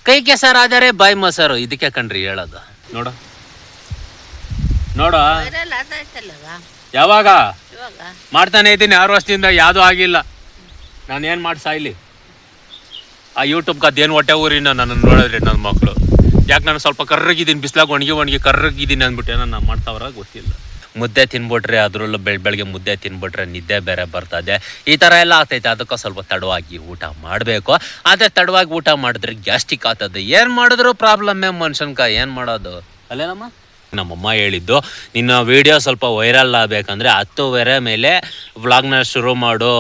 ಕೈ ಕೆಸರಾದರೆ ಬಾಯಿ ಮೊಸರು, ಇದಕ್ಕೆ ಕಣ್ರಿ ಹೇಳೋದು. ನೋಡ ನೋಡ ಯಾವಾಗ ಮಾಡ್ತಾನೆ ಇದ್ದೀನಿ 6 ವರ್ಷದಿಂದ, ಯಾವುದು ಆಗಿಲ್ಲ. ನಾನು ಏನು ಮಾಡಿ ಸಾಯ್ಲಿ? ಆ ಯೂಟ್ಯೂಬ್ಗೆ ಅದೇನು ಹೊಟ್ಟೆ ಊರಿನ ನನ್ನ ನೋಡಿದ್ರಿ ನನ್ನ ಮಕ್ಕಳು. ಯಾಕೆ ನಾನು ಸ್ವಲ್ಪ ಕರ್ರಗಿದ್ದೀನಿ, ಬಿಸ್ಲಾಗ ಒಣಗಿ ಕರ್ರಗಿದ್ದೀನಿ ಅಂದ್ಬಿಟ್ಟು ಏನೋ ನಾನು ಮಾಡ್ತಾವ್ರ ಗೊತ್ತಿಲ್ಲ. ಮುದ್ದೆ ತಿನ್ಬಿಟ್ರೆ ಅದರಲ್ಲೂ ಬೆಳಗ್ಗೆ ಮುದ್ದೆ ತಿನ್ಬಿಟ್ರೆ ನಿದ್ದೆ ಬೇರೆ ಬರ್ತದೆ. ಈ ಥರ ಎಲ್ಲ ಆಗ್ತೈತೆ. ಅದಕ್ಕೆ ಸ್ವಲ್ಪ ತಡವಾಗಿ ಊಟ ಮಾಡಬೇಕು. ಆದರೆ ತಡವಾಗಿ ಊಟ ಮಾಡಿದ್ರೆ ಗ್ಯಾಸ್ಟ್ರಿಕ್ ಆಗ್ತದೆ. ಏನು ಮಾಡಿದ್ರು ಪ್ರಾಬ್ಲಮ್ಮೇ ಮನುಷ್ಯನ್ಕ. ಏನು ಮಾಡೋದು ಅಲ್ಲೇನಮ್ಮ? ನಮ್ಮಮ್ಮ ಹೇಳಿದ್ದು, ನಿನ್ನ ವಿಡಿಯೋ ಸ್ವಲ್ಪ ವೈರಲ್ ಆಗಬೇಕಂದ್ರೆ 10 ಮೇಲೆ ವ್ಲಾಗ್ನ ಶುರು ಮಾಡು,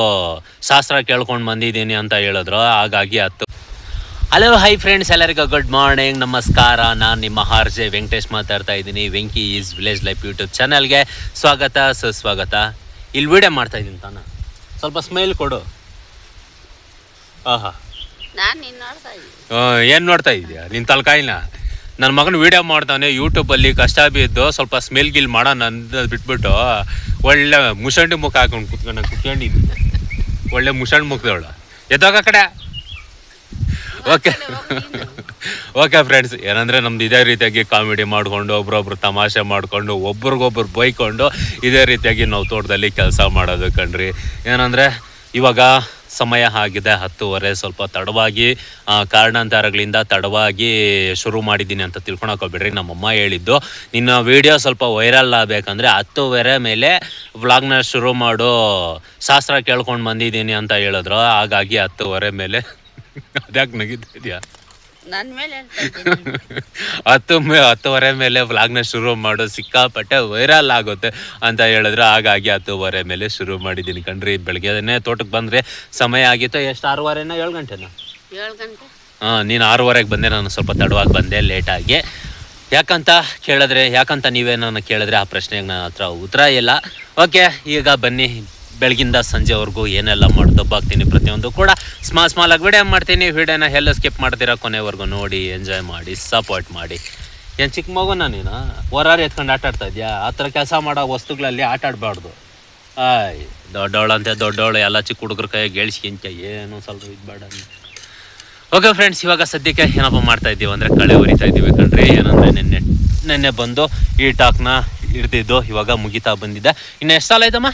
ಶಾಸ್ತ್ರ ಕೇಳ್ಕೊಂಡು ಬಂದಿದ್ದೀನಿ ಅಂತ ಹೇಳಿದ್ರು. ಹಾಗಾಗಿ 10. ಹಲೋ ಹೈ ಫ್ರೆಂಡ್ಸ್, ಎಲ್ಲರಿಗೂ ಗುಡ್ ಮಾರ್ನಿಂಗ್, ನಮಸ್ಕಾರ. ನಾನು ನಿಮ್ಮ ಆರ್.ಜೆ. ವೆಂಕಟೇಶ್ ಮಾತಾಡ್ತಾ ಇದ್ದೀನಿ. Venky is village life YouTube ಚಾನಲ್ಗೆ ಸ್ವಾಗತ ಸುಸ್ವಾಗತ. ಇಲ್ಲಿ ವಿಡಿಯೋ ಮಾಡ್ತಾ ಇದ್ದೀನಿ ತಾನ, ಸ್ವಲ್ಪ ಸ್ಮೈಲ್ ಕೊಡು. ಆಹಾ, ಏನು ನೋಡ್ತಾ ಇದೀಯಾ ನಿನ್ನ ತಲೆಕಾಯಿನ? ನನ್ನ ಮಗನ ವೀಡಿಯೋ ಮಾಡ್ತಾನೆ ಯೂಟ್ಯೂಬಲ್ಲಿ, ಕಷ್ಟ ಬಿದ್ದು ಸ್ವಲ್ಪ ಸ್ಮೆಲ್ ಗಿಲ್ ಮಾಡೋಣ ಅಂತ ಬಿಟ್ಬಿಟ್ಟು ಒಳ್ಳೆ ಮುಷಂಡಿ ಮುಖ ಹಾಕೊಂಡು ಕುತ್ಕೊಂಡಿದ್ದೀನಿ. ಒಳ್ಳೆ ಮುಷಂಡ್ ಮುಖದವಳು. ಎದ್ದೋಗ ಕಡೆ. ಓಕೆ ಫ್ರೆಂಡ್ಸ್, ಏನಂದರೆ ನಮ್ದು ಇದೇ ರೀತಿಯಾಗಿ ಕಾಮಿಡಿ ಮಾಡಿಕೊಂಡು ಒಬ್ರೊಬ್ರು ತಮಾಷೆ ಮಾಡಿಕೊಂಡು ಒಬ್ರಿಗೊಬ್ರು ಬೈಕೊಂಡು ಇದೇ ರೀತಿಯಾಗಿ ನಾವು ತೋಟದಲ್ಲಿ ಕೆಲಸ ಮಾಡೋದು ಕಣ್ರಿ. ಏನಂದರೆ ಇವಾಗ ಸಮಯ ಆಗಿದೆ 10:30. ಸ್ವಲ್ಪ ತಡವಾಗಿ ಕಾರಣಾಂತರಗಳಿಂದ ತಡವಾಗಿ ಶುರು ಮಾಡಿದ್ದೀನಿ ಅಂತ ತಿಳ್ಕೊಳಕೋಗ್ಬಿಡ್ರಿ. ನಮ್ಮಮ್ಮ ಹೇಳಿದ್ದು, ನಿನ್ನ ವಿಡಿಯೋ ಸ್ವಲ್ಪ ವೈರಲ್ ಆಗಬೇಕಂದ್ರೆ 10:30 ಮೇಲೆ ವ್ಲಾಗ್ನ ಶುರು ಮಾಡು, ಶಾಸ್ತ್ರ ಕೇಳ್ಕೊಂಡು ಬಂದಿದ್ದೀನಿ ಅಂತ ಹೇಳಿದ್ರು. ಹಾಗಾಗಿ 10:30 ಮೇಲೆ. ಅದ್ಯಾಕೆ ನಗಿತಾ ಇದೆಯಾ? 10:30 ಮೇಲೆ ವ್ಲಾಗ್ನ ಶುರು ಮಾಡು, ಸಿಕ್ಕಾಪಟ್ಟೆ ವೈರಲ್ ಆಗುತ್ತೆ ಅಂತ ಹೇಳಿದ್ರು. ಹಾಗಾಗಿ 10:30 ಮೇಲೆ ಶುರು ಮಾಡಿದ್ದೀನಿ ಕಣ್ರಿ. ಬೆಳಗ್ಗೆನೇ ತೋಟಕ್ಕೆ ಬಂದರೆ ಸಮಯ ಆಗಿತ್ತು. ಎಷ್ಟು 6:30ನಾ 7 ಗಂಟೆನಾ? 7 ಗಂಟೆ. ನೀನು 6:30ಗೆ ಬಂದೆ, ನಾನು ಸ್ವಲ್ಪ ತಡವಾಗಿ ಬಂದೆ, ಲೇಟಾಗಿ. ಯಾಕಂತ ನೀವೇ ನನ್ನ ಕೇಳಿದ್ರೆ ಆ ಪ್ರಶ್ನೆಗೆ ನನ್ನ ಹತ್ರ ಉತ್ತರ ಇಲ್ಲ. ಓಕೆ, ಈಗ ಬನ್ನಿ, ಬೆಳಗಿಂದ ಸಂಜೆವರೆಗೂ ಏನೆಲ್ಲ ಮಾಡಿ ದಬ್ಬಾಗ್ತೀನಿ ಪ್ರತಿಯೊಂದು ಕೂಡ ಸ್ಮಾಲಾಗಿ ವಿಡಿಯೋ ಮಾಡ್ತೀನಿ. ವಿಡಿಯೋನ ಎಲ್ಲ ಸ್ಕಿಪ್ ಮಾಡ್ತೀರಾ, ಕೊನೆವರೆಗೂ ನೋಡಿ, ಎಂಜಾಯ್ ಮಾಡಿ, ಸಪೋರ್ಟ್ ಮಾಡಿ. ಏನು ಚಿಕ್ಕ ಮಗುನ ನೀನು ಹೊರಾರು ಎತ್ಕೊಂಡು ಆಟಾಡ್ತಾ ಇದೆಯಾ? ಆ ಥರ ಕೆಲಸ ಮಾಡೋ ವಸ್ತುಗಳಲ್ಲಿ ಆಟ ಆಡಬಾರ್ದು. ದೊಡ್ಡವಳು ಎಲ್ಲ ಚಿಕ್ಕ ಹುಡುಗರ ಕೈಯಾಗಿ ಗೆಳ್ಸ್ಕಿಂತ ಏನು ಸ್ವಲ್ಪ ಇದು ಬೇಡ. ಓಕೆ ಫ್ರೆಂಡ್ಸ್, ಇವಾಗ ಸದ್ಯಕ್ಕೆ ಏನಪ್ಪ ಮಾಡ್ತಾ ಇದ್ದೀವಿ ಅಂದರೆ ಕಳೆ ಹೊರಿತಾ ಇದ್ದೀವಿ ಕಣ್ರಿ. ಏನಂದರೆ ನಿನ್ನೆ ಬಂದು ಈ ಟಾಕ್ನ ಹಿಡ್ದಿದ್ದು ಇವಾಗ ಮುಗಿತಾ ಬಂದಿದ್ದೆ. ಇನ್ನು ಎಷ್ಟು ಸಾಲ ಐತಮ್ಮ?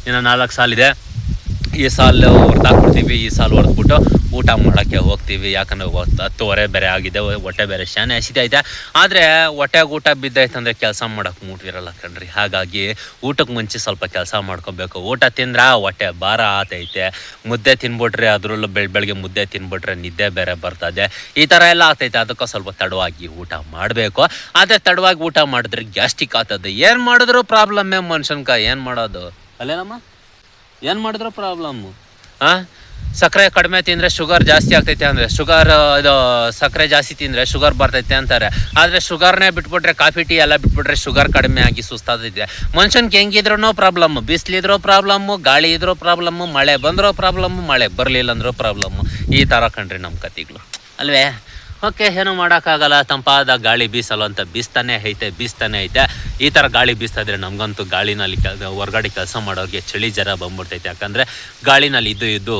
ಇನ್ನು 4 ಸಾಲಿದೆ. ಈ ಸಾಲು ಹೊರ್ದಾಕ್ಬಿಡ್ತೀವಿ. ಈ ಸಾಲು ಹೊಡೆದ್ಬಿಟ್ಟು ಊಟ ಮಾಡೋಕ್ಕೆ ಹೋಗ್ತೀವಿ. ಯಾಕಂದರೆ 10:30 ಬೇರೆ ಆಗಿದೆ, ಹೊಟ್ಟೆ ಬೇರೆ ಶಾನೆ ಹಸಿತೈತೆ. ಆದರೆ ಹೊಟ್ಟೆಗೆ ಊಟ ಬಿದ್ದೈತಂದರೆ ಕೆಲಸ ಮಾಡೋಕ್ಕೆ ಮೂಟಿರಲ್ಲ ಕಣ್ರಿ. ಹಾಗಾಗಿ ಊಟಕ್ಕೆ ಮುಂಚೆ ಸ್ವಲ್ಪ ಕೆಲಸ ಮಾಡ್ಕೋಬೇಕು. ಊಟ ತಿಂದ್ರೆ ಹೊಟ್ಟೆ ಭಾರ ಆತೈತೆ. ಮುದ್ದೆ ತಿನ್ಬಿಟ್ರೆ ಅದರಲ್ಲೂ ಬೆಳಗ್ಗೆ ಮುದ್ದೆ ತಿನ್ಬಿಟ್ರೆ ನಿದ್ದೆ ಬೇರೆ ಬರ್ತದೆ. ಈ ಥರ ಎಲ್ಲ ಆಗ್ತೈತೆ. ಅದಕ್ಕೆ ಸ್ವಲ್ಪ ತಡವಾಗಿ ಊಟ ಮಾಡಬೇಕು. ಆದರೆ ತಡವಾಗಿ ಊಟ ಮಾಡಿದ್ರೆ ಗ್ಯಾಸ್ಟ್ರಿಕ್ ಆಗ್ತದೆ. ಏನು ಮಾಡಿದ್ರು ಪ್ರಾಬ್ಲಮ್ಮೇ ಮನುಷ್ಯನ್ಕ. ಏನು ಮಾಡೋದು ಅಲ್ಲೇನಮ್ಮ? ಏನು ಮಾಡಿದ್ರು ಪ್ರಾಬ್ಲಮ್ಮು. ಸಕ್ಕರೆ ಕಡಿಮೆ ತಿಂದರೆ ಶುಗರ್ ಜಾಸ್ತಿ ಆಗ್ತೈತೆ ಅಂದರೆ ಸಕ್ಕರೆ ಜಾಸ್ತಿ ತಿಂದರೆ ಶುಗರ್ ಬರ್ತೈತೆ ಅಂತಾರೆ. ಆದರೆ ಶುಗರ್ನೇ ಬಿಟ್ಬಿಟ್ರೆ, ಕಾಫಿ ಟೀ ಎಲ್ಲ ಬಿಟ್ಬಿಟ್ರೆ ಶುಗರ್ ಕಡಿಮೆ ಆಗಿ ಸುಸ್ತಾದೈತೆ. ಮನುಷ್ಯನ್ಗೆ ಹೆಂಗಿದ್ರೂ ಪ್ರಾಬ್ಲಮ್ಮು. ಬಿಸಿಲಿದ್ರೂ ಪ್ರಾಬ್ಲಮ್ಮು, ಗಾಳಿ ಇದ್ರೂ ಪ್ರಾಬ್ಲಮ್ಮು, ಮಳೆ ಬಂದರೂ ಪ್ರಾಬ್ಲಮ್ಮು, ಮಳೆ ಬರಲಿಲ್ಲ ಅಂದರೂ ಪ್ರಾಬ್ಲಮ್ಮು. ಈ ಥರ ಕಣ್ರಿ ನಮ್ಮ ಕತೆಗಳು ಅಲ್ವೇ? ಓಕೆ, ಏನೂ ಮಾಡೋಕ್ಕಾಗಲ್ಲ. ತಂಪಾದ ಗಾಳಿ ಬೀಸಲ್ಲ ಅಂತ ಬೀಸ್ತಾನೆ ಐತೆ. ಈ ಥರ ಗಾಳಿ ಬೀಸ್ತಾ ಇದ್ರೆ ನಮಗಂತೂ ಗಾಳಿನಲ್ಲಿ ಹೊರಗಡೆ ಕೆಲಸ ಮಾಡೋರಿಗೆ ಚಳಿ ಜ್ವರ ಬಂದ್ಬಿಡ್ತೈತೆ. ಯಾಕಂದರೆ ಗಾಳಿನಲ್ಲಿ ಇದ್ದು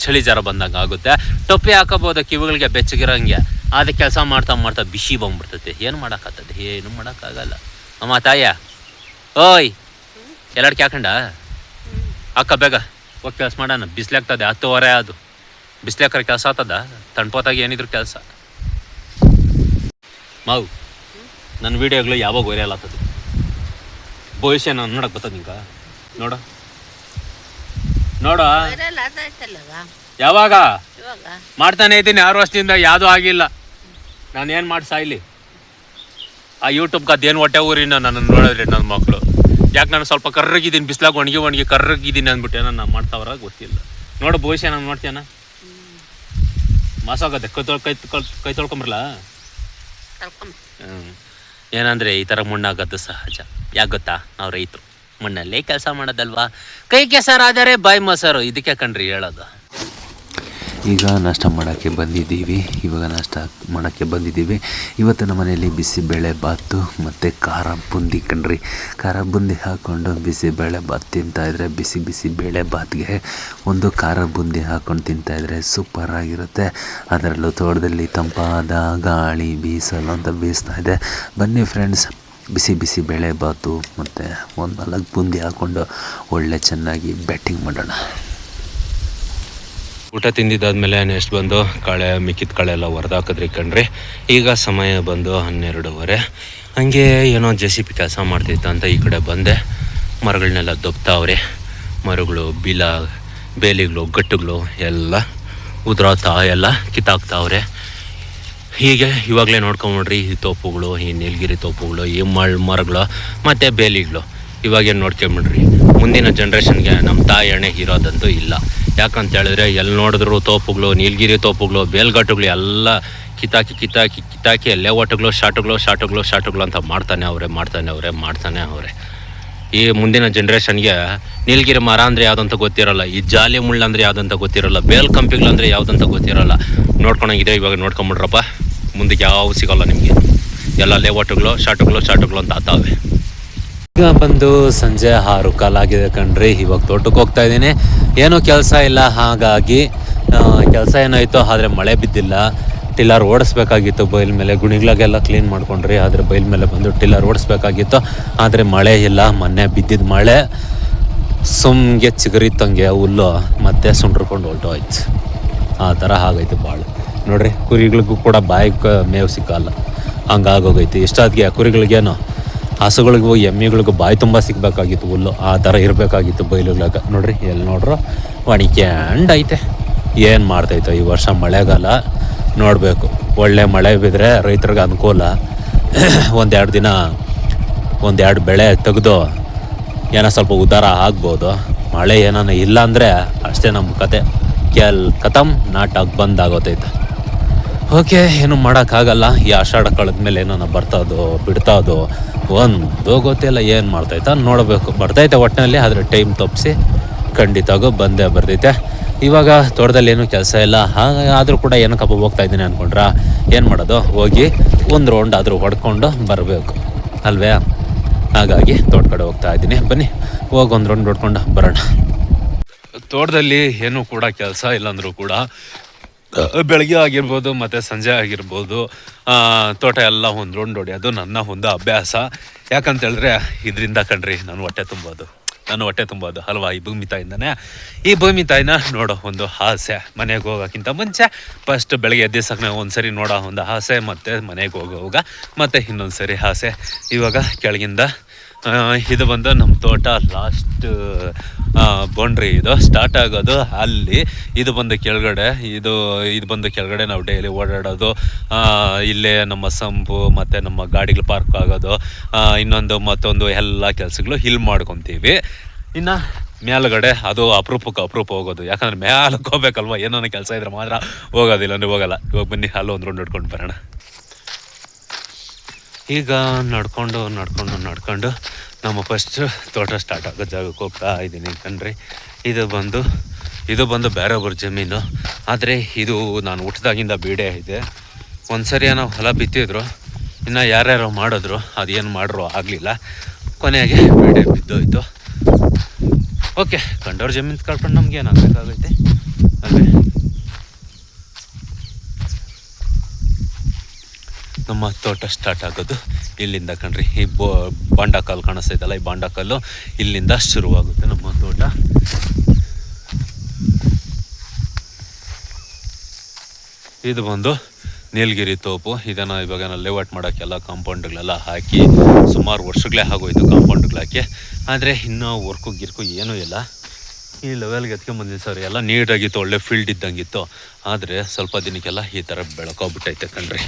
ಚಳಿ ಜ್ವರ ಬಂದಂಗೆ ಆಗುತ್ತೆ. ಟೊಪ್ಪಿ ಹಾಕೋಬೋದು ಕಿವಿಗಳಿಗೆ ಬೆಚ್ಚಗಿರೋಂಗೆ. ಅದು ಕೆಲಸ ಮಾಡ್ತಾ ಬಿಸಿ ಬಂದ್ಬಿಡ್ತೈತೆ. ಏನು ಮಾಡೋಕ್ಕಾಗ್ತದೆ? ಏನು ಮಾಡೋಕ್ಕಾಗಲ್ಲ. ಅಮ್ಮ ತಾಯ, ಓಯ್ ಎಲ್ಲಡ್ಕೆ ಹಾಕೊಂಡ ಅಕ್ಕ ಬೇಗ ಹೋಗಿ ಕೆಲಸ ಮಾಡೋಣ. ಬಿಸಿಲಾಗ್ತದೆ, 10:30 ಅದು. ಬಿಸಿಲಾಕ್ರೆ ಕೆಲಸ ಆಗ್ತದ? ತಣ್ಪೋತಾಗಿ ಏನಿದ್ರು ಕೆಲಸ. ಮಾವು, ನನ್ನ ವೀಡಿಯೋಗಳು ಯಾವಾಗ ವೈರಲ್ ಆಗ್ತದೆ? ಭವಿಷ್ಯ ನಾನು ನೋಡಕ್ಕೆ ಬರ್ತದೆ ನಿಂಗ? ನೋಡ ಯಾವಾಗ ಮಾಡ್ತಾನೆ ಇದ್ದೀನಿ 6 ವರ್ಷದಿಂದ, ಯಾವುದೂ ಆಗಿಲ್ಲ. ನಾನು ಏನು ಮಾಡಿ ಸಾಯ್ಲಿ? ಆ ಯೂಟ್ಯೂಬ್ಗೆ ಅದೇನು ಹೊಟ್ಟೆ ಊರಿನ ನನ್ನ ನೋಡಿದ್ರಿ ನನ್ನ ಮಕ್ಕಳು. ಯಾಕೆ ನಾನು ಸ್ವಲ್ಪ ಕರ್ರಗಿದ್ದೀನಿ, ಬಿಸ್ಲಾಗ ಒಣಗಿ ಕರ್ರಗಿದ್ದೀನಿ ಅಂದ್ಬಿಟ್ಟು ಏನೋ ನಾನು ಮಾಡ್ತಾವ್ರ ಗೊತ್ತಿಲ್ಲ. ನೋಡು, ಭವಿಷ್ಯ ನಾನು ನೋಡ್ತೀನ. ಮಾಸಾಗತ್ತೆ. ಕೈ ತೊಳ್ಕೊಂಬರಲ್ಲ. ಏನಂದರೆ ಈ ಥರ ಮಣ್ಣಾಗೋದು ಸಹಜ. ಯಾಕೆ ಗೊತ್ತಾ? ನಾವು ರೈತರು ಮಣ್ಣಲ್ಲೇ ಕೆಲಸ ಮಾಡೋದಲ್ವಾ. ಕೈ ಕೆಸರಾದರೆ ಬಾಯಿ ಮೊಸರು, ಇದಕ್ಕೆ ಕಣ್ರಿ ಹೇಳೋದು. ಈಗ ನಾಷ್ಟ ಮಾಡೋಕ್ಕೆ ಬಂದಿದ್ದೀವಿ. ಇವತ್ತು ನಮ್ಮ ಮನೆಯಲ್ಲಿ ಬಿಸಿಬೇಳೆ ಬಾತು ಮತ್ತು ಖಾರ ಬುಂದಿ ಕಣ್ರಿ. ಖಾರ ಬುಂದಿ ಹಾಕ್ಕೊಂಡು ಬಿಸಿಬೇಳೆ ಬಾತ್ ತಿಂತಾಯಿದ್ರೆ ಬಿಸಿ ಬಿಸಿ ಬೇಳೆ ಬಾತ್ಗೆ ಒಂದು ಖಾರ ಬುಂದಿ ಹಾಕ್ಕೊಂಡು ತಿಂತಾಯಿದ್ರೆ ಸೂಪರಾಗಿರುತ್ತೆ. ಅದರಲ್ಲೂ ತೋಟದಲ್ಲಿ ತಂಪಾದ ಗಾಳಿ ಬೀಸಲು ಅಂತ ಬೀಸ್ತಾ ಇದೆ. ಬನ್ನಿ ಫ್ರೆಂಡ್ಸ್, ಬಿಸಿ ಬಿಸಿ ಬೇಳೆ ಬಾತು ಮತ್ತು ಒಂದು 4 ಬುಂದಿ ಹಾಕ್ಕೊಂಡು ಒಳ್ಳೆ ಚೆನ್ನಾಗಿ ಬ್ಯಾಟಿಂಗ್ ಮಾಡೋಣ. ಊಟ ತಿಂದಿದ್ದಾದ್ಮೇಲೆ ನೆಕ್ಸ್ಟ್ ಬಂದು ಮಿಕ್ಕಿದ ಕಳೆ ಎಲ್ಲ ಹೊಡೆದಾಕಿದ್ರಿ ಕಣ್ರಿ. ಈಗ ಸಮಯ ಬಂದು 12:30. ಹಂಗೆ ಏನೋ JCB ಕೆಲಸ ಮಾಡ್ತಿತ್ತು ಅಂತ ಈ ಕಡೆ ಬಂದೆ. ಮರಗಳನ್ನೆಲ್ಲ ದಬ್ತಾವ್ರೆ. ಮರಗಳು ಬೇಲಿಗಳು ಗಟ್ಟುಗಳು ಎಲ್ಲ ಉದುರಾಗ್ತಾ ಎಲ್ಲ ಕಿತ್ತಾಕ್ತಾವ್ರೆ. ಹೀಗೆ ಇವಾಗಲೇ ನೋಡ್ಕೊಂಬಿಡ್ರಿ, ಈ ತೋಪುಗಳು, ಈ ನೀಲಗಿರಿ ತೋಪುಗಳು, ಈ ಮರಗಳು ಮತ್ತು ಬೇಲಿಗಳು ಇವಾಗೇನು ನೋಡ್ಕೊಂಬಿಡ್ರಿ. ಮುಂದಿನ ಜನ್ರೇಷನ್ಗೆ ನಮ್ಮ ತಾಯಿ ಎಣ್ಣೆ ಇರೋದಂತೂ ಇಲ್ಲ. ಯಾಕಂತ ಹೇಳಿದ್ರೆ ಎಲ್ಲಿ ನೋಡಿದ್ರು ತೋಪುಗಳು, ನೀಲಗಿರಿ ತೋಪುಗಳು, ಬೇಲ್ಗಟ್ಟುಗಳು ಎಲ್ಲ ಕಿತ್ತಾಕಿ ಲೇಔಟ್ಗಳು ಶಾಟುಗಳು ಅಂತ ಮಾಡ್ತಾನೆ ಅವರೇ. ಈ ಮುಂದಿನ ಜನ್ರೇಷನ್ಗೆ ನೀಲಗಿರಿ ಮರ ಅಂದರೆ ಯಾವುದಂತ ಗೊತ್ತಿರೋಲ್ಲ, ಈ ಜಾಲಿ ಮುಳ್ಳು ಅಂದರೆ ಯಾವುದಂತ ಗೊತ್ತಿರೋಲ್ಲ, ಬೇಲ್ ಕಂಪಿಗಳಂದರೆ ಯಾವುದಂತ ಗೊತ್ತಿರೋಲ್ಲ. ನೋಡ್ಕೊಳಂಗಿದೆ ಇವಾಗ ನೋಡ್ಕೊಂಬಿಡ್ರಪ್ಪ, ಮುಂದಕ್ಕೆ ಯಾವ ಸಿಗೋಲ್ಲ ನಿಮಗೆ. ಎಲ್ಲ ಲೇಔಟ್ಗಳು ಶಾಟುಗಳು ಅಂತ ಆತಾವೆ. ಈಗ ಬಂದು ಸಂಜೆ 6:15 ಆಗಿದೆ ಕಣ್ರಿ. ಇವಾಗ ತೋಟಕ್ಕೆ ಹೋಗ್ತಾ ಇದ್ದೀನಿ. ಏನೂ ಕೆಲಸ ಇಲ್ಲ, ಹಾಗಾಗಿ ಕೆಲಸ ಏನಾಯಿತು ಆದರೆ ಮಳೆ ಬಿದ್ದಿಲ್ಲ. ಟಿಲ್ಲರ್ ಓಡಿಸ್ಬೇಕಾಗಿತ್ತು ಬೈಲ್ ಮೇಲೆ, ಗುಣಿಗಳಿಗೆಲ್ಲ ಕ್ಲೀನ್ ಮಾಡ್ಕೊಂಡ್ರಿ. ಆದರೆ ಬೈಲ್ ಮೇಲೆ ಬಂದು ಟಿಲ್ಲರ್ ಓಡಿಸ್ಬೇಕಾಗಿತ್ತು, ಆದರೆ ಮಳೆ ಇಲ್ಲ. ಮೊನ್ನೆ ಬಿದ್ದಿದ್ದ ಮಳೆ ಸುಮ್ಗೆ ಚಿಗುರಿತಂಗೆ ಹುಲ್ಲು ಮತ್ತೆ ಸುಂಡ್ರಕೊಂಡು ಹೊರಟೋಯ್ತು. ಆ ಥರ ಆಗೈತೆ ಭಾಳ. ನೋಡ್ರಿ, ಕುರಿಗಳಿಗೂ ಕೂಡ ಬಾಯಿಗೆ ಮೇವು ಸಿಕ್ಕಲ್ಲ, ಹಂಗಾಗೋಗೈತಿ. ಇಷ್ಟಾದ್ಗೆ ಕುರಿಗಳಿಗೇನು, ಹಸುಗಳಿಗೂ ಎಮ್ಮೆಗಳಿಗೂ ಬಾಯಿ ತುಂಬ ಸಿಗಬೇಕಾಗಿತ್ತು ಹುಲ್ಲು. ಆ ಥರ ಇರಬೇಕಾಗಿತ್ತು ಬೈಲುಗಳಾಗ. ನೋಡ್ರಿ, ಎಲ್ಲಿ ನೋಡ್ರು ಒಣಿಕ್ಯಾಂಡೈತೆ. ಏನು ಮಾಡ್ತೈತೋ ಈ ವರ್ಷ ಮಳೆಗಾಲ ನೋಡಬೇಕು. ಒಳ್ಳೆ ಮಳೆ ಬಿದ್ದರೆ ರೈತರಿಗೆ ಅನುಕೂಲ. ಒಂದೆರಡು ಬೆಳೆ ತೆಗೆದು ಏನೋ ಸ್ವಲ್ಪ ಉದ್ಧಾರ ಆಗ್ಬೋದು. ಮಳೆ ಏನಾನ ಇಲ್ಲ ಅಂದರೆ ಅಷ್ಟೇ ನಮ್ಮ ಕತೆ. ಕತಮ್ ನಾಟಾಗಿ ಬಂದಾಗೋತೈತೆ. ಓಕೆ, ಏನು ಮಾಡೋಕ್ಕಾಗಲ್ಲ. ಈ ಆಷಾಢ ಕಳೆದ್ಮೇಲೆ ಏನೋ ಬಿಡ್ತಾದೋ ಒಂದು ಗೊತ್ತಿಲ್ಲ. ಏನು ಮಾಡ್ತೈತೆ ನೋಡಬೇಕು. ಬರ್ತೈತೆ ಒಟ್ಟಿನಲ್ಲಿ, ಆದರೆ ಟೈಮ್ ತಪ್ಪಿಸಿ ಖಂಡಿತಾಗೂ ಬರ್ತೈತೆ. ಇವಾಗ ತೋಟದಲ್ಲಿ ಏನೂ ಕೆಲಸ ಇಲ್ಲ, ಆದರೂ ಕೂಡ ಏನಕ್ಕಪ್ಪ ಹೋಗ್ತಾ ಇದ್ದೀನಿ ಅಂದ್ಕೊಂಡ್ರ ಏನು ಮಾಡೋದು, ಹೋಗಿ ಒಂದು ರೌಂಡ್ ಆದರೂ ಹೊಡ್ಕೊಂಡು ಬರಬೇಕು ಅಲ್ವೇ. ಹಾಗಾಗಿ ತೋಟ ಕಡೆ ಹೋಗ್ತಾ ಇದ್ದೀನಿ. ಬನ್ನಿ ಹೋಗಿ ಒಂದು ರೌಂಡ್ ಹೊಡ್ಕೊಂಡು ಬರೋಣ. ತೋಟದಲ್ಲಿ ಏನೂ ಕೂಡ ಕೆಲಸ ಇಲ್ಲಾಂದ್ರೂ ಕೂಡ ಬೆಳಗ್ಗೆ ಆಗಿರ್ಬೋದು ಮತ್ತು ಸಂಜೆ ಆಗಿರ್ಬೋದು ತೋಟ ಎಲ್ಲ ಒಂದು ರೌಂಡ್ ಹೊಡೆಯೋದು ನನ್ನ ಒಂದು ಅಭ್ಯಾಸ. ಯಾಕಂತ ಹೇಳಿದ್ರೆ ಇದರಿಂದ ಕಣ್ರಿ ನನ್ನ ಹೊಟ್ಟೆ ತುಂಬೋದು ಅಲ್ವಾ. ಈ ಭೂಮಿ ತಾಯಿನ ನೋಡೋ ಒಂದು ಆಸೆ. ಮನೆಗೆ ಹೋಗೋಕ್ಕಿಂತ ಮುಂಚೆ ಫಸ್ಟ್ ಬೆಳಗ್ಗೆ ಎದ್ದಿಸಕ್ಕೆ ಒಂದ್ಸರಿ ನೋಡೋ ಒಂದು ಆಸೆ, ಮತ್ತು ಮನೆಗೆ ಹೋಗೋವಾಗ ಮತ್ತು ಇನ್ನೊಂದು ಸರಿ ಆಸೆ. ಇವಾಗ ಕೆಳಗಿಂದ ಇದು ಬಂದು ನಮ್ಮ ತೋಟ ಲಾಸ್ಟ್ ಬೌಂಡ್ರಿ ಇದು ಸ್ಟಾರ್ಟ್ ಆಗೋದು ಅಲ್ಲಿ. ಇದು ಬಂದು ಕೆಳಗಡೆ ನಾವು ಡೈಲಿ ಓಡಾಡೋದು. ಇಲ್ಲೇ ನಮ್ಮ ಸಂಪು ಮತ್ತು ನಮ್ಮ ಗಾಡಿಗಳು ಪಾರ್ಕ್ ಆಗೋದು, ಮತ್ತೊಂದು ಎಲ್ಲ ಕೆಲಸಗಳು ಇಲ್ಲಿ ಮಾಡ್ಕೊತೀವಿ. ಇನ್ನು ಮೇಲ್ಗಡೆ ಅದು ಅಪರೂಪ ಹೋಗೋದು. ಯಾಕಂದರೆ ಮೇಲಕ್ಕೆ ಹೋಗ್ಬೇಕಲ್ವ, ಏನೋ ಕೆಲಸ ಇದ್ರೆ ಮಾತ್ರ ಹೋಗೋದಿಲ್ಲ ಅಂದರೆ ಹೋಗಲ್ಲ. ಇವಾಗ ಬನ್ನಿ ಅಲ್ಲೊಂದು ರೌಂಡ್ ನೋಡ್ಕೊಂಡು ಬರೋಣ. ಈಗ ನಡ್ಕೊಂಡು ನಮ್ಮ ಫಸ್ಟ್ ತೋಟ ಸ್ಟಾರ್ಟ್ ಆಗೋ ಜಾಗಕ್ಕೆ ಹೋಗ್ತಾ ಇದ್ದೀನಿ ಕಣ್ರಿ. ಇದು ಬಂದು ಬೇರೆಯವ್ರ ಜಮೀನು, ಆದರೆ ಇದು ನಾನು ಹುಟ್ಟಿದಾಗಿಂದ ಬೀಡೆ ಇದೆ. ಒಂದು ಸರಿ ನಾವು ಹೊಲ ಬಿತ್ತಿದ್ರು, ಇನ್ನು ಯಾರ್ಯಾರೋ ಮಾಡಿದ್ರು, ಅದೇನು ಮಾಡ್ರು ಆಗಲಿಲ್ಲ. ಕೊನೆಗೆ ಬೀಡೆ ಬಿದ್ದೋಯ್ತು. ಓಕೆ, ಕಂಡವ್ರ ಜಮೀನು ಕಳ್ಕೊಂಡು ನಮ್ಗೆ ಏನಾಗಬೇಕಾಗೈತೆ ಅಲ್ವೇ. ನಮ್ಮ ತೋಟ ಸ್ಟಾರ್ಟ್ ಆಗೋದು ಇಲ್ಲಿಂದ ಕಣ್ರಿ. ಈ ಬಾಂಡಕಲ್ಲು ಕಾಣಿಸ್ತೈತಲ್ಲ, ಈ ಬಾಂಡಕಲ್ಲು ಇಲ್ಲಿಂದ ಶುರುವಾಗುತ್ತೆ ನಮ್ಮ ತೋಟ. ಇದು ಬಂದು ನೀಲಗಿರಿ ತೋಪು. ಇದನ್ನು ಇವಾಗ ಲೇಔಟ್ ಮಾಡೋಕ್ಕೆಲ್ಲ ಕಾಂಪೌಂಡ್ಗಳೆಲ್ಲ ಹಾಕಿ ಸುಮಾರು ವರ್ಷಗಳೇ ಆಗೋಯ್ತು ಕಾಂಪೌಂಡ್ಗಳು ಹಾಕಿ. ಆದರೆ ಇನ್ನೂ ಗಿರ್ಕು ಏನೂ ಇಲ್ಲ. ಈ ಲೆವೆಲ್ಗೆ ಎತ್ಕೊಂಬಂದಿದ್ದು ಸರ್, ಎಲ್ಲ ನೀಟಾಗಿತ್ತು, ಒಳ್ಳೆ ಫೀಲ್ಡ್ ಇದ್ದಂಗಿತ್ತು. ಆದರೆ ಸ್ವಲ್ಪ ದಿನಕ್ಕೆಲ್ಲ ಈ ಥರ ಬೆಳ್ಕೊಬಿಟ್ಟೈತೆ ಕಣ್ರಿ.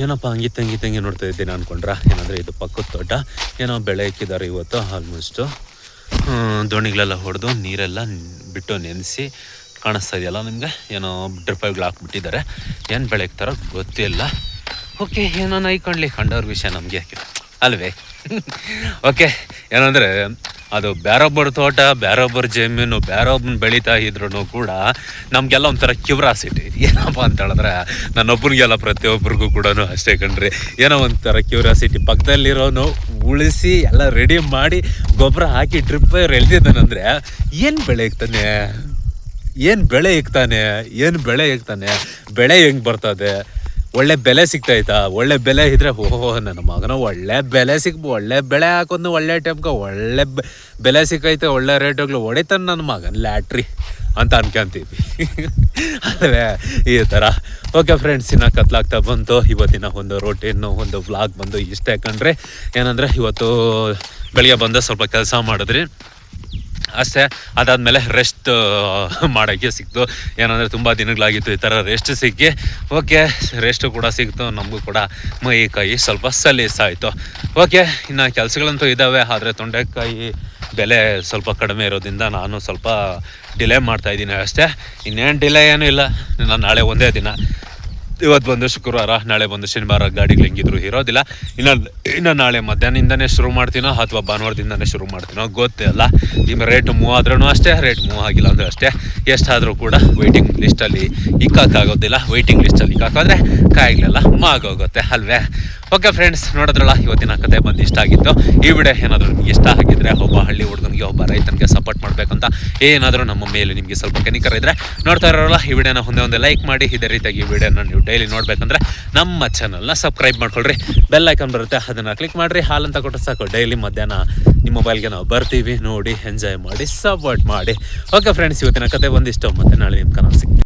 ಏನಪ್ಪ ಹಂಗಿತ್ತಂಗೆ ನೋಡ್ತಾ ಇದ್ದೀನಿ ಅಂದ್ಕೊಂಡ್ರ. ಏನಂದರೆ ಇದು ಪಕ್ಕದ ತೋಟ, ಏನೋ ಬೆಳೆ ಇಕ್ಕಿದ್ದಾರೆ ಇವತ್ತು ಆಲ್ಮೋಸ್ಟು. ದೋಣಿಗಳೆಲ್ಲ ಹೊಡೆದು ನೀರೆಲ್ಲ ಬಿಟ್ಟು ನೆನೆಸಿ ಕಾಣಿಸ್ತಾ ಇದೆಯಲ್ಲ ನಿಮಗೆ, ಏನೋ ಡ್ರಿಪ್ಪೈಗಳು ಹಾಕ್ಬಿಟ್ಟಿದ್ದಾರೆ. ಏನು ಬೆಳಗ್ತಾರೋ ಗೊತ್ತಿಲ್ಲ. ಓಕೆ, ಏನೋ ನೈಕೊಂಡ್ಲಿ, ಕಂಡವ್ರ ವಿಷಯ ನಮಗೆ ಅಲ್ವೇ. ಓಕೆ, ಏನಂದರೆ ಅದು ಬೇರೊಬ್ಬರ ತೋಟ, ಬೇರೊಬ್ಬರ ಜಮೀನು, ಬೇರೊಬ್ಬನ ಬೆಳೀತಾ ಇದ್ರೂ ಕೂಡ ನಮಗೆಲ್ಲ ಒಂಥರ ಕ್ಯೂರಾಸಿಟಿ. ಏನಪ್ಪ ಅಂತ ಹೇಳಿದ್ರೆ ನನ್ನೊಬ್ಬನಿಗೆಲ್ಲ ಪ್ರತಿಯೊಬ್ಬರಿಗೂ ಕೂಡ ಅಷ್ಟೇ ಕಣ್ರಿ, ಏನೋ ಒಂಥರ ಕ್ಯೂರಾಸಿಟಿ. ಪಕ್ಕದಲ್ಲಿರೋನು ಉಳಿಸಿ ಎಲ್ಲ ರೆಡಿ ಮಾಡಿ ಗೊಬ್ಬರ ಹಾಕಿ ಡ್ರಿಪ್ ಎಳ್ದಿದ್ದಾನಂದರೆ ಏನು ಬೆಳೆ ಇಕ್ತಾನೆ, ಏನು ಬೆಳೆ ಇಕ್ತಾನೆ, ಬೆಳೆ ಹೆಂಗೆ ಬರ್ತದೆ, ಒಳ್ಳೆ ಬೆಲೆ ಸಿಗ್ತೈತಾ? ಒಳ್ಳೆ ಬೆಲೆ ಇದ್ರೆ ಓಹೋ ನನ್ನ ಮಗನ ಒಳ್ಳೆ ಬೆಲೆ ಒಳ್ಳೆ ಬೆಳೆ ಹಾಕೋದು, ಒಳ್ಳೆ ಟೈಮ್ಗೆ ಒಳ್ಳೆ ಬೆಲೆ ಸಿಕ್ಕೈತೆ, ಒಳ್ಳೆ ರೇಟ್ಗಳು ಹೊಡಿತಾನೆ ನನ್ನ ಮಗನ ಲ್ಯಾಟ್ರಿ ಅಂತ ಅನ್ಕೊಂತೀವಿ ಅಲ್ವೇ, ಈ ಥರ. ಓಕೆ ಫ್ರೆಂಡ್ಸ್, ಇನ್ನು ಕತ್ಲಾಗ್ತಾ ಬಂತು. ಇವತ್ತಿನ ಒಂದು ರೂಟೀನು, ಒಂದು ವ್ಲಾಗ್ ಬಂದು ಇಷ್ಟೇ ಕಣ್ರಿ. ಏನಂದರೆ ಇವತ್ತು ಬೆಳಿಗ್ಗೆ ಬಂದು ಸ್ವಲ್ಪ ಕೆಲಸ ಮಾಡಿದ್ರಿ ಅಷ್ಟೇ. ಅದಾದಮೇಲೆ ರೆಸ್ಟ್ ಮಾಡೋಕ್ಕೆ ಸಿಕ್ತು. ಏನಂದರೆ ತುಂಬ ದಿನಗಳಾಗಿತ್ತು ಈ ಥರ ರೆಸ್ಟ್ ಸಿಕ್ಕಿ. ಓಕೆ, ರೆಸ್ಟು ಕೂಡ ಸಿಕ್ತು, ನಮಗೂ ಕೂಡ ಮೈ ಕೈ ಸ್ವಲ್ಪ ಸಲೀಸಾಯಿತು. ಓಕೆ, ಇನ್ನು ಕೆಲಸಗಳಂತೂ ಇದ್ದಾವೆ, ಆದರೆ ತೊಂಡೆಕಾಯಿ ಬೆಲೆ ಸ್ವಲ್ಪ ಕಡಿಮೆ ಇರೋದ್ರಿಂದ ನಾನು ಸ್ವಲ್ಪ ಡಿಲೇ ಮಾಡ್ತಾಯಿದ್ದೀನಿ ಅಷ್ಟೇ. ಇನ್ನೇನು ಡಿಲೇ ಏನೂ ಇಲ್ಲ. ನಾನು ನಾಳೆ ಒಂದೇ ದಿನ, ಇವತ್ತು ಬಂದು ಶುಕ್ರವಾರ, ನಾಳೆ ಬಂದು ಶನಿವಾರ ಗಾಡಿಗಳು ಹೆಂಗಿದ್ರು ಇರೋದಿಲ್ಲ. ಇನ್ನು ನಾಳೆ ಮಧ್ಯಾಹ್ನದಿಂದನೇ ಶುರು ಮಾಡ್ತೀನೋ ಅಥವಾ ಭಾನುವಾರದಿಂದನೇ ಶುರು ಮಾಡ್ತೀನೋ ಗೊತ್ತಿಲ್ಲ. ಈಗ ರೇಟ್ ಮೂವ್ ಆದ್ರೂ ಅಷ್ಟೇ, ರೇಟ್ ಮೂವ್ ಆಗಿಲ್ಲ ಅಂದರೆ ಅಷ್ಟೇ. ಎಷ್ಟಾದರೂ ಕೂಡ ವೆಯ್ಟಿಂಗ್ ಲಿಸ್ಟಲ್ಲಿ ಇಕ್ಕಾಗೋದಿಲ್ಲ. ವೆಯ್ಟಿಂಗ್ ಲಿಸ್ಟಲ್ಲಿ ಇಕ್ಕಾಕೋದ್ರೆ ಕಾಯಿಗಳೆಲ್ಲ ಮಾಗೋಗುತ್ತೆ ಅಲ್ವೇ. ಓಕೆ ಫ್ರೆಂಡ್ಸ್, ನೋಡಿದ್ರಲ್ಲ ಇವತ್ತಿನ ಕತೆ ಬಂದು ಇಷ್ಟ ಆಗಿತ್ತು. ಈ ವಿಡಿಯೋ ಏನಾದರೂ ನಿಮ್ಗೆ ಇಷ್ಟ ಆಗಿದ್ರೆ, ಒಬ್ಬ ಹಳ್ಳಿ ಹುಡುಗನಿಗೆ, ಒಬ್ಬ ರೈತನಿಗೆ ಸಪೋರ್ಟ್ ಮಾಡಬೇಕಂತ ಏನಾದರೂ ನಮ್ಮ ಮೇಲೆ ನಿಮಗೆ ಸ್ವಲ್ಪ ಕನಿಕರ ಇದ್ದರೆ, ನೋಡ್ತಾ ಇರೋಲ್ಲ ಈ ವಿಡಿಯೋನ ಒಂದೇ ಲೈಕ್ ಮಾಡಿ. ಇದೇ ರೀತಿಯಾಗಿ ಈ ವಿಡಿಯೋನ ನೀವು ಡೈಲಿ ನೋಡಬೇಕಂದ್ರೆ ನಮ್ಮ ಚಾನಲ್ನ ಸಬ್ಸ್ಕ್ರೈಬ್ ಮಾಡ್ಕೊಳ್ರಿ. ಬೆಲ್ ಐಕಾನ್ ಬರುತ್ತೆ, ಅದನ್ನು ಕ್ಲಿಕ್ ಮಾಡಿರಿ. ಹಾಲಂತ ಕೊಟ್ಟು ಸಾಕು, ಡೈಲಿ ಮಧ್ಯಾಹ್ನ ನಿಮ್ಮ ಮೊಬೈಲ್ಗೆ ನಾವು ಬರ್ತೀವಿ. ನೋಡಿ, ಎಂಜಾಯ್ ಮಾಡಿ, ಸಪೋರ್ಟ್ ಮಾಡಿ. ಓಕೆ ಫ್ರೆಂಡ್ಸ್, ಇವತ್ತಿನ ಕತೆ ಬಂದಿಷ್ಟು. ಮತ್ತೆ ನಾಳೆ ನಿಮ್ಮ ಕನಸು ಸಿಗ್ತೀವಿ.